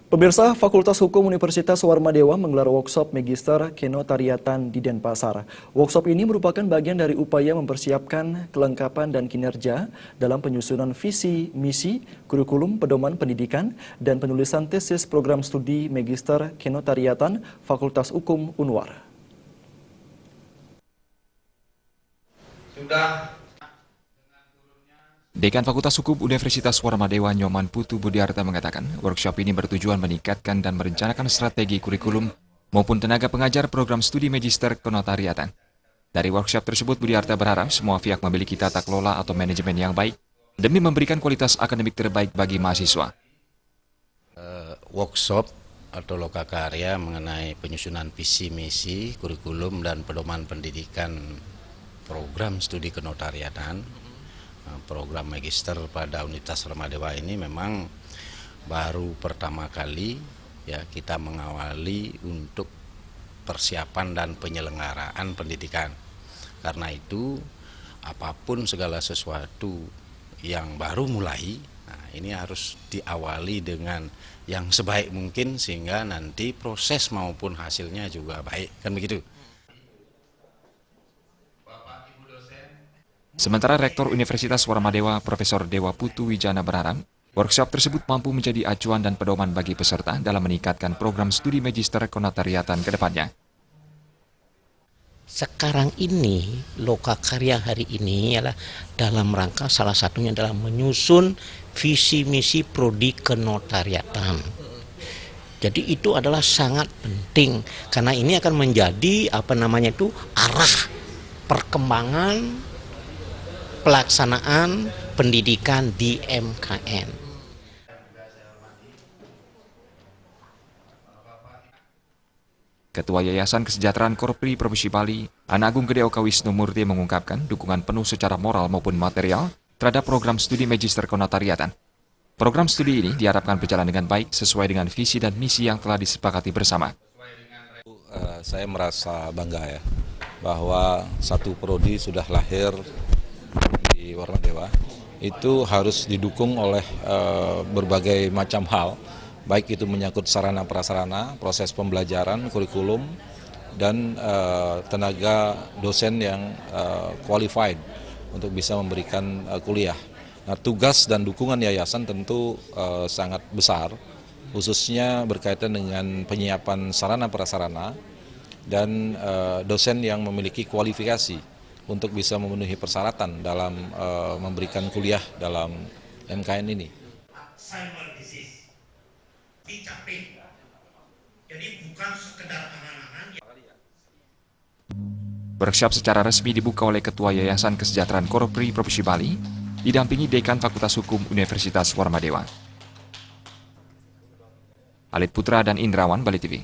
Pemirsa, Fakultas Hukum Universitas Warmadewa menggelar workshop Magister Kenotariatan di Denpasar. Workshop ini merupakan bagian dari upaya mempersiapkan kelengkapan dan kinerja dalam penyusunan visi, misi, kurikulum pedoman pendidikan, dan penulisan tesis program studi Magister Kenotariatan Fakultas Hukum Unwar. Dekan Fakultas Hukum Universitas Warmadewa Nyoman Putu Budiarta mengatakan, workshop ini bertujuan meningkatkan dan merencanakan strategi kurikulum maupun tenaga pengajar program studi Magister Kenotariatan. Dari workshop tersebut, Budiarta berharap semua pihak memiliki tata kelola atau manajemen yang baik demi memberikan kualitas akademik terbaik bagi mahasiswa. Workshop atau lokakarya mengenai penyusunan visi misi, kurikulum dan pedoman pendidikan program studi kenotariatan. Program magister pada Universitas Warmadewa ini memang baru pertama kali ya kita mengawali untuk persiapan dan penyelenggaraan pendidikan. Karena itu apapun segala sesuatu yang baru mulai, nah ini harus diawali dengan yang sebaik mungkin sehingga nanti proses maupun hasilnya juga baik, kan begitu. Sementara Rektor Universitas Warmadewa Profesor Dewa Putu Wijana berharap workshop tersebut mampu menjadi acuan dan pedoman bagi peserta dalam meningkatkan program studi Magister Kenotariatan ke depannya. Sekarang ini, lokakarya hari ini adalah dalam rangka salah satunya adalah menyusun visi misi prodi kenotariatan. Jadi itu adalah sangat penting karena ini akan menjadi arah perkembangan pelaksanaan pendidikan di MKN. Ketua Yayasan Kesejahteraan Korpri Provinsi Bali, Ana Agung Gede Oka Wisnu Murti mengungkapkan dukungan penuh secara moral maupun material terhadap program studi Magister Kenotariatan. Program studi ini diharapkan berjalan dengan baik sesuai dengan visi dan misi yang telah disepakati bersama. Saya merasa bangga ya bahwa satu prodi sudah lahir di Warmadewa, itu harus didukung oleh berbagai macam hal, baik itu menyangkut sarana prasarana, proses pembelajaran, kurikulum, dan tenaga dosen yang qualified untuk bisa memberikan kuliah. Nah, tugas dan dukungan yayasan tentu sangat besar, khususnya berkaitan dengan penyiapan sarana prasarana dan dosen yang memiliki kualifikasi untuk bisa memenuhi persyaratan dalam memberikan kuliah dalam MKN ini. Cyber disease dicapai, jadi bukan sekedar angan-angan. Workshop secara resmi dibuka oleh Ketua Yayasan Kesejahteraan Korpri Provinsi Bali, didampingi Dekan Fakultas Hukum Universitas Warmadewa. Alit Putra dan Indrawan, Bali TV.